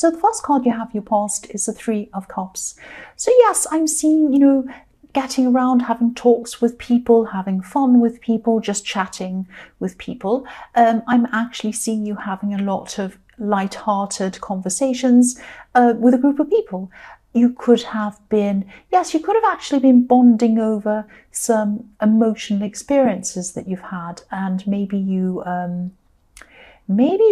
So the first card you have for your past is the Three of Cups. So yes, I'm seeing, you know, getting around, having talks with people, having fun with people, just chatting with people. I'm actually seeing you having a lot of light-hearted conversations with a group of people. You could have been, yes, you could have actually been bonding over some emotional experiences that you've had, and maybe you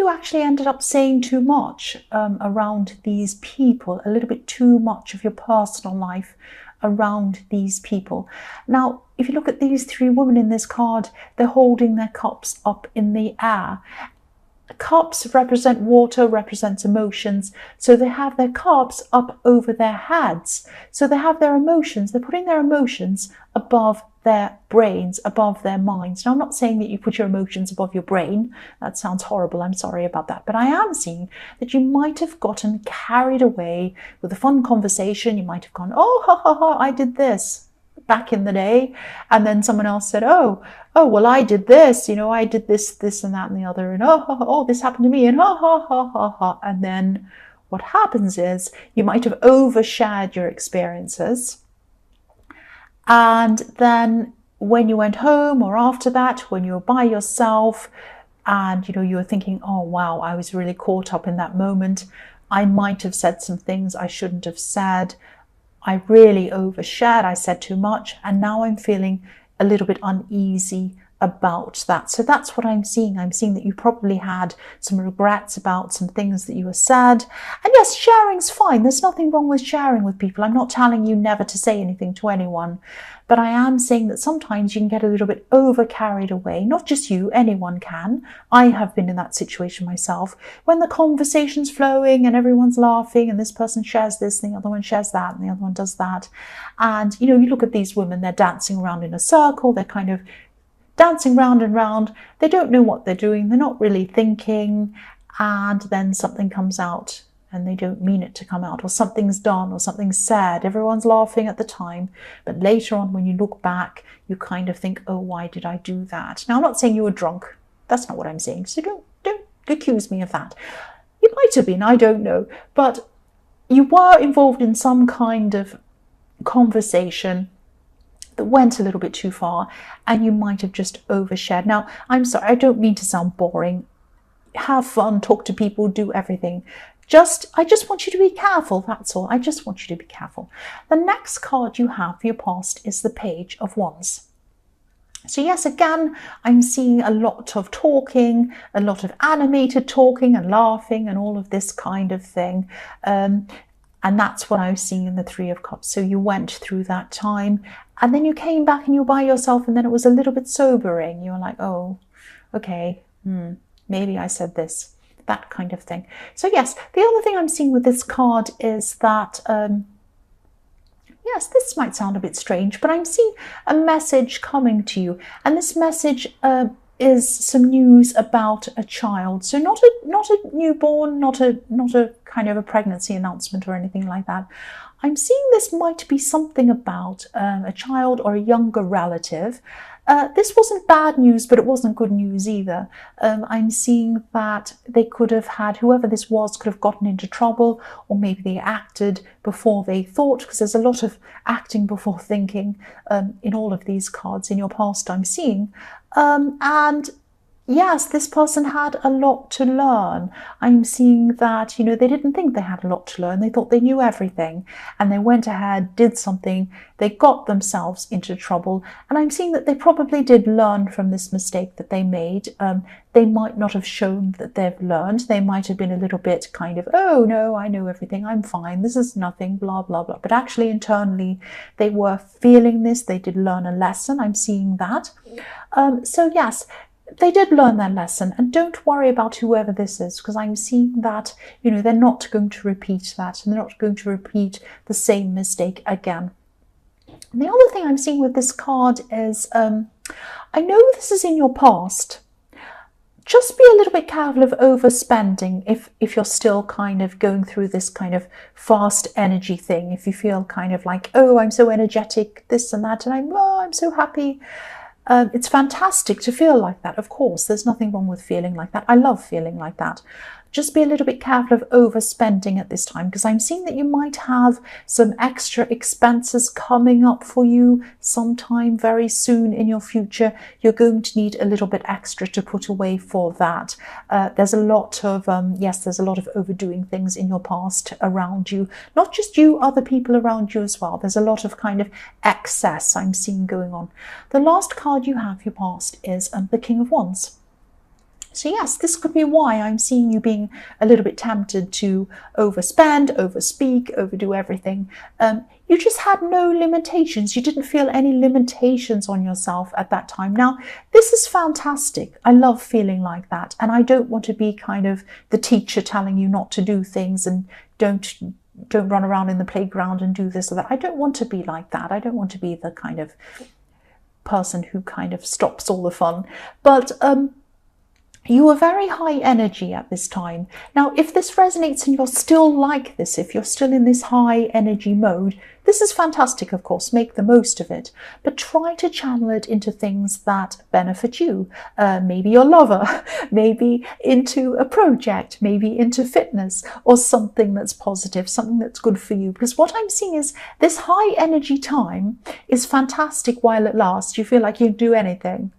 actually ended up saying too much around these people, a little bit too much of your personal life around these people. Now, if you look at these three women in this card, they're holding their cups up in the air. Cups represent water, represents emotions. So they have their cups up over their heads. So they have their emotions. They're putting their emotions above their brains, above their minds. Now, I'm not saying that you put your emotions above your brain. That sounds horrible. I'm sorry about that. But I am seeing that you might have gotten carried away with a fun conversation. You might have gone, oh, ha, ha, ha, I did this back in the day. And then someone else said, oh, well, I did this, you know, I did this, and that, and the other. And oh, this happened to me. And ha, ha, ha, ha, ha. And then what happens is you might have overshared your experiences. And then when you went home, or after that, when you were by yourself and, you know, you were thinking, oh, wow, I was really caught up in that moment. I might have said some things I shouldn't have said. I really overshared. I said too much. And now I'm feeling a little bit uneasy about that. So that's what I'm seeing. I'm seeing that you probably had some regrets about some things that you were said. And yes, sharing's fine. There's nothing wrong with sharing with people. I'm not telling you never to say anything to anyone, but I am saying that sometimes you can get a little bit over carried away. Not just you, anyone can. I have been in that situation myself. When the conversation's flowing and everyone's laughing and this person shares this and the other one shares that and the other one does that. And, you know, you look at these women, they're dancing around in a circle. They're kind of dancing round and round. They don't know what they're doing. They're not really thinking. And then something comes out and they don't mean it to come out, or something's done or something's said. Everyone's laughing at the time. But later on, when you look back, you kind of think, oh, why did I do that? Now, I'm not saying you were drunk. That's not what I'm saying. So don't accuse me of that. You might have been, I don't know. But you were involved in some kind of conversation that went a little bit too far, and you might have just overshared. Now, I'm sorry, I don't mean to sound boring. Have fun, talk to people, do everything. I just want you to be careful, that's all. I just want you to be careful. The next card you have for your past is the Page of Wands. So yes, again, I'm seeing a lot of talking, a lot of animated talking and laughing and all of this kind of thing. And that's what I was seeing in the Three of Cups. So you went through that time and then you came back and you were by yourself, and then it was a little bit sobering. You were like, oh, okay, maybe I said this, that kind of thing. So yes, the other thing I'm seeing with this card is that, yes, this might sound a bit strange, but I'm seeing a message coming to you. And this message is some news about a child. So not a newborn, not a kind of a pregnancy announcement or anything like that. I'm seeing this might be something about a child or a younger relative. This wasn't bad news, but it wasn't good news either. I'm seeing that they could have had, whoever this was, could have gotten into trouble, or maybe they acted before they thought, because there's a lot of acting before thinking in all of these cards in your past I'm seeing. And yes, this person had a lot to learn. I'm seeing that, you know, they didn't think they had a lot to learn. They thought they knew everything, and they went ahead, did something. They got themselves into trouble. And I'm seeing that they probably did learn from this mistake that they made. They might not have shown that they've learned. They might have been a little bit kind of, oh no, I know everything. I'm fine. This is nothing, blah, blah, blah. But actually internally, they were feeling this. They did learn a lesson. I'm seeing that. So yes, they did learn their lesson, and don't worry about whoever this is, because I'm seeing that, you know, they're not going to repeat that, and they're not going to repeat the same mistake again. And the other thing I'm seeing with this card is, I know this is in your past. Just be a little bit careful of overspending if you're still kind of going through this kind of fast energy thing. If you feel kind of like, oh, I'm so energetic, this and that, and I'm so happy. It's fantastic to feel like that, of course. There's nothing wrong with feeling like that. I love feeling like that. just be a little bit careful of overspending at this time, because I'm seeing that you might have some extra expenses coming up for you sometime very soon in your future. You're going to need a little bit extra to put away for that. There's a lot of, there's a lot of overdoing things in your past around you. Not just you, other people around you as well. There's a lot of kind of excess I'm seeing going on. The last card you have, your past, is the King of Wands. So yes, this could be why I'm seeing you being a little bit tempted to overspend, overspeak, overdo everything. You just had no limitations. You didn't feel any limitations on yourself at that time. Now, this is fantastic. I love feeling like that. And I don't want to be kind of the teacher telling you not to do things and don't run around in the playground and do this or that. I don't want to be like that. I don't want to be the kind of person who kind of stops all the fun. But you are very high energy at this time. Now, if this resonates and you're still like this, if you're still in this high energy mode, this is fantastic, of course, make the most of it, but try to channel it into things that benefit you. Maybe your lover, maybe into a project, maybe into fitness, or something that's positive, something that's good for you. Because what I'm seeing is this high energy time is fantastic while it lasts. You feel like you can do anything.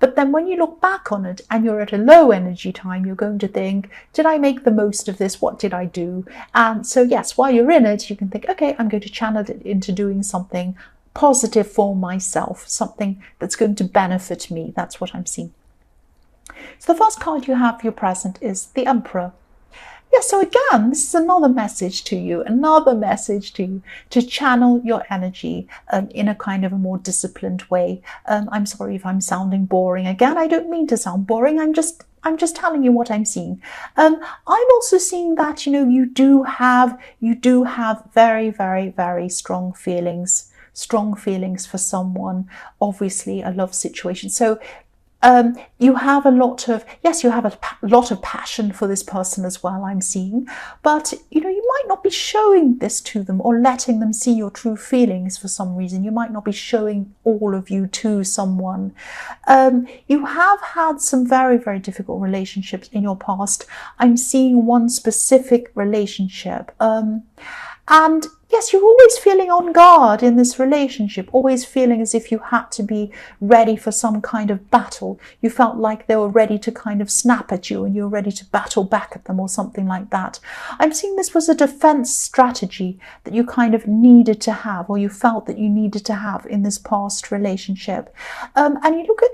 But then when you look back on it and you're at a low energy time, you're going to think, did I make the most of this? What did I do? And so yes, while you're in it, you can think, okay, I'm going to channel it into doing something positive for myself, something that's going to benefit me. That's what I'm seeing. So the first card you have for your present is the Emperor. Yeah, so again, this is another message to you to channel your energy in a kind of a more disciplined way. I'm sorry if I'm sounding boring. Again, I don't mean to sound boring. I'm just telling you what I'm seeing. I'm also seeing that, you do have very, very, very strong feelings for someone, obviously a love situation. So you have a lot of passion for this person as well, I'm seeing, but you might not be showing this to them or letting them see your true feelings for some reason. You might not be showing all of you to someone. You have had some very, very difficult relationships in your past. I'm seeing one specific relationship. And yes, you're always feeling on guard in this relationship, always feeling as if you had to be ready for some kind of battle. You felt like they were ready to kind of snap at you and you were ready to battle back at them or something like that. I'm seeing this was a defense strategy that you kind of needed to have, or you felt that you needed to have in this past relationship. And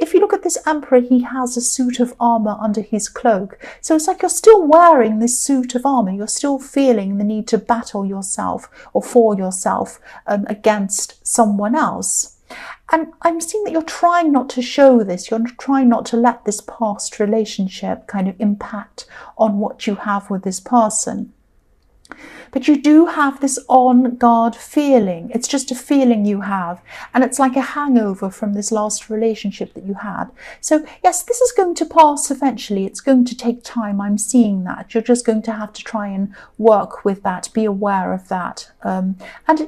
if you look at this Emperor, he has a suit of armor under his cloak. So it's like you're still wearing this suit of armor. You're still feeling the need to battle yourself or for yourself against someone else. And I'm seeing that you're trying not to show this. You're trying not to let this past relationship kind of impact on what you have with this person. But you do have this on guard feeling. It's just a feeling you have. And it's like a hangover from this last relationship that you had. So yes, this is going to pass eventually. It's going to take time. I'm seeing that. You're just going to have to try and work with that, be aware of that. And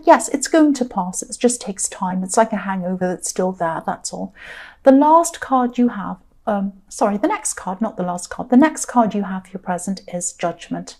yes, it's going to pass. It just takes time. It's like a hangover that's still there. That's all. The last card you have, the next card, not the last card. The next card you have for your present is Judgment.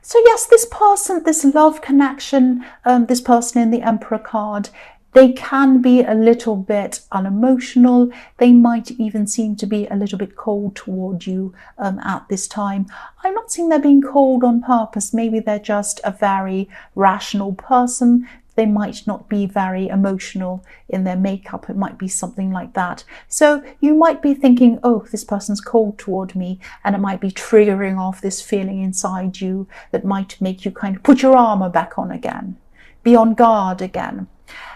So yes, this person, this love connection, this person in the Emperor card, they can be a little bit unemotional. They might even seem to be a little bit cold toward you at this time. I'm not saying they're being cold on purpose. Maybe they're just a very rational person. They might not be very emotional in their makeup. It might be something like that. So you might be thinking, oh, this person's cold toward me, and it might be triggering off this feeling inside you that might make you kind of put your armor back on again, be on guard again.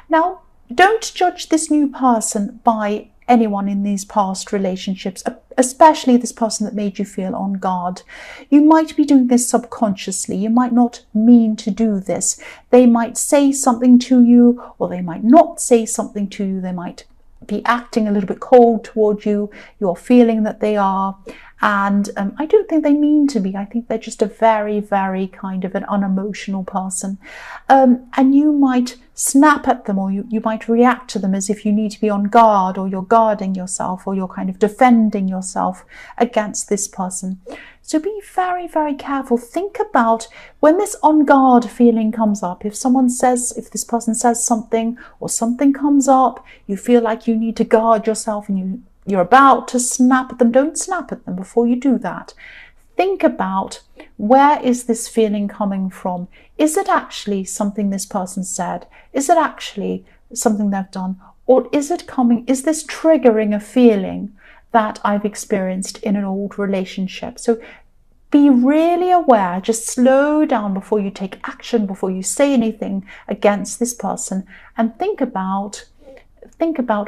Now, don't judge this new person by anyone in these past relationships, especially this person that made you feel on guard. You might be doing this subconsciously. You might not mean to do this. They might say something to you, or they might not say something to you. They might be acting a little bit cold toward you. You're feeling that they are. And I don't think they mean to be. I think they're just a very, very kind of an unemotional person. And you might snap at them, or you might react to them as if you need to be on guard, or you're guarding yourself, or you're kind of defending yourself against this person. So be very, very careful. Think about when this on guard feeling comes up. If this person says something, or something comes up, you feel like you need to guard yourself and you're about to snap at them. Don't snap at them before you do that. Think about, where is this feeling coming from? Is it actually something this person said? Is it actually something they've done? Or is this triggering a feeling that I've experienced in an old relationship? So be really aware. Just slow down before you take action, before you say anything against this person, and think about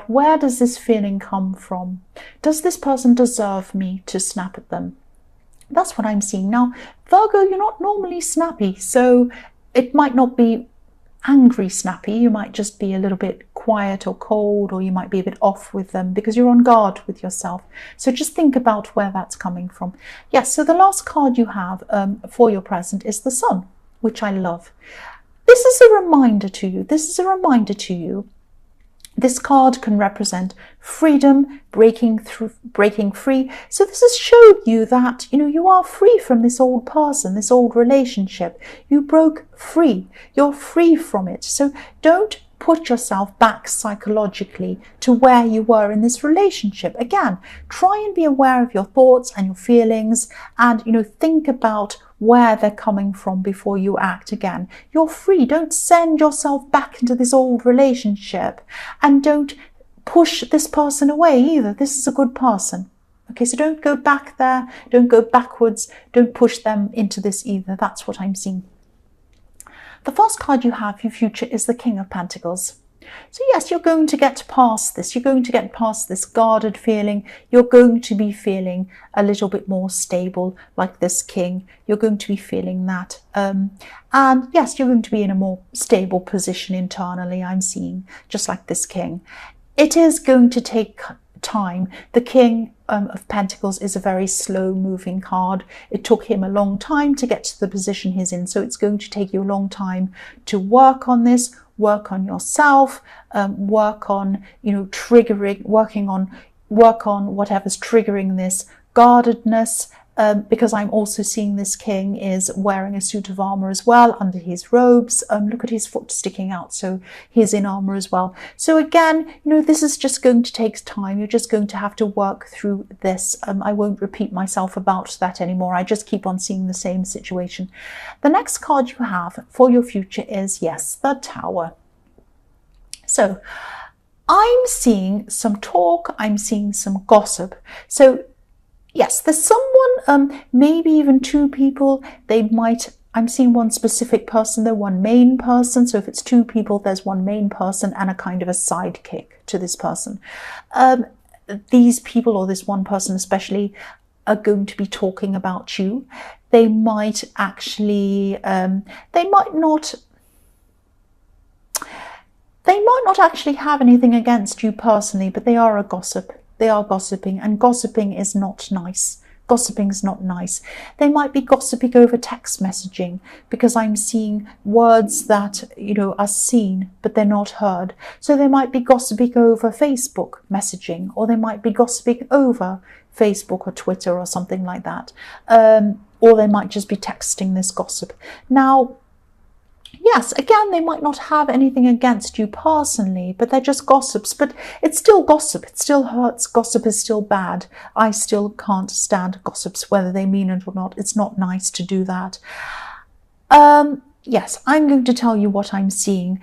where does this feeling come from? Does this person deserve me to snap at them? That's what I'm seeing. Now, Virgo, you're not normally snappy, so it might not be angry snappy. You might just be a little bit quiet or cold, or you might be a bit off with them because you're on guard with yourself. So just think about where that's coming from. Yes, so the last card you have for your present is the Sun, which I love. This is a reminder to you. This card can represent freedom, breaking free. So this has showed you that, you are free from this old person, this old relationship. You broke free. You're free from it. So don't put yourself back psychologically to where you were in this relationship. Again, try and be aware of your thoughts and your feelings, and, think about where they're coming from before you act again. You're free. Don't send yourself back into this old relationship, and don't push this person away either. This is a good person. Okay, so don't go back there. Don't go backwards. Don't push them into this either. That's what I'm seeing. The first card you have for your future is the King of Pentacles. So yes, you're going to get past this. You're going to get past this guarded feeling. You're going to be feeling a little bit more stable, like this King. You're going to be feeling that. And yes, you're going to be in a more stable position internally, I'm seeing, just like this King. It is going to take time. The King of Pentacles is a very slow moving card. It took him a long time to get to the position he's in. So it's going to take you a long time to work on this, work on yourself, work on, work on whatever's triggering this guardedness, because I'm also seeing this King is wearing a suit of armor as well under his robes. Look at his foot sticking out, so he's in armor as well. So again, this is just going to take time. You're just going to have to work through this. I won't repeat myself about that anymore. I just keep on seeing the same situation. The next card you have for your future is, yes, the Tower. So I'm seeing some talk, I'm seeing some gossip. So yes, there's someone, maybe even two people. I'm seeing one specific person, though, one main person. So if it's two people, there's one main person and a kind of a sidekick to this person. These people, or this one person especially, are going to be talking about you. They might actually, they might not actually have anything against you personally, but they are a gossip. They are gossiping, and gossiping is not nice. Gossiping is not nice. They might be gossiping over text messaging, because I'm seeing words that, are seen, but they're not heard. So they might be gossiping over Facebook messaging, or they might be gossiping over Facebook or Twitter or something like that. Or they might just be texting this gossip. Now, yes, again, they might not have anything against you personally, but they're just gossips. But it's still gossip. It still hurts. Gossip is still bad. I still can't stand gossips, whether they mean it or not. It's not nice to do that. Yes, I'm going to tell you what I'm seeing.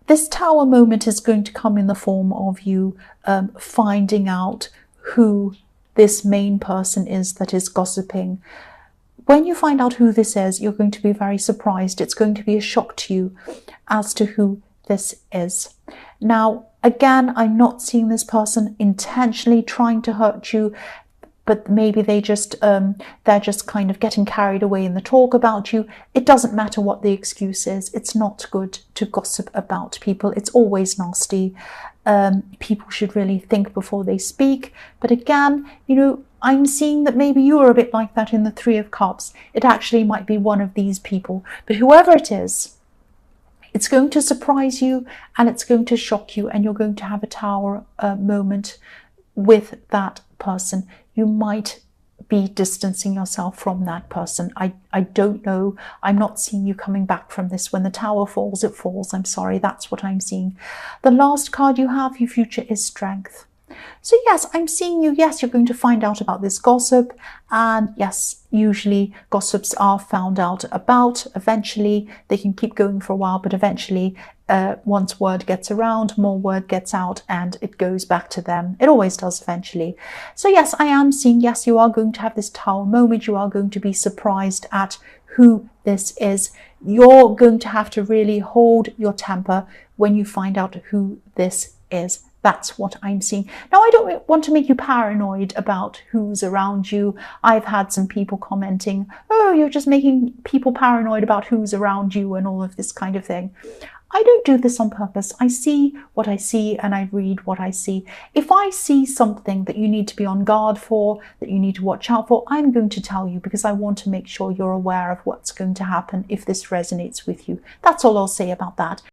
This Tower moment is going to come in the form of you finding out who this main person is that is gossiping. When you find out who this is, you're going to be very surprised. It's going to be a shock to you as to who this is. Now, again, I'm not seeing this person intentionally trying to hurt you, but maybe they're just kind of getting carried away in the talk about you. It doesn't matter what the excuse is. It's not good to gossip about people. It's always nasty. People should really think before they speak. But again, I'm seeing that maybe you're a bit like that in the Three of Cups. It actually might be one of these people. But whoever it is, it's going to surprise you and it's going to shock you, and you're going to have a Tower moment with that person. You might be distancing yourself from that person. I don't know. I'm not seeing you coming back from this. When the Tower falls, it falls. I'm sorry. That's what I'm seeing. The last card you have, your future, is Strength. So yes, I'm seeing you. Yes, you're going to find out about this gossip. And yes, usually gossips are found out about. Eventually, they can keep going for a while, but eventually, once word gets around, more word gets out and it goes back to them. It always does eventually. So yes, I am seeing, yes, you are going to have this Tower moment. You are going to be surprised at who this is. You're going to have to really hold your temper when you find out who this is. That's what I'm seeing. Now, I don't want to make you paranoid about who's around you. I've had some people commenting, oh, you're just making people paranoid about who's around you and all of this kind of thing. I don't do this on purpose. I see what I see and I read what I see. If I see something that you need to be on guard for, that you need to watch out for, I'm going to tell you, because I want to make sure you're aware of what's going to happen if this resonates with you. That's all I'll say about that.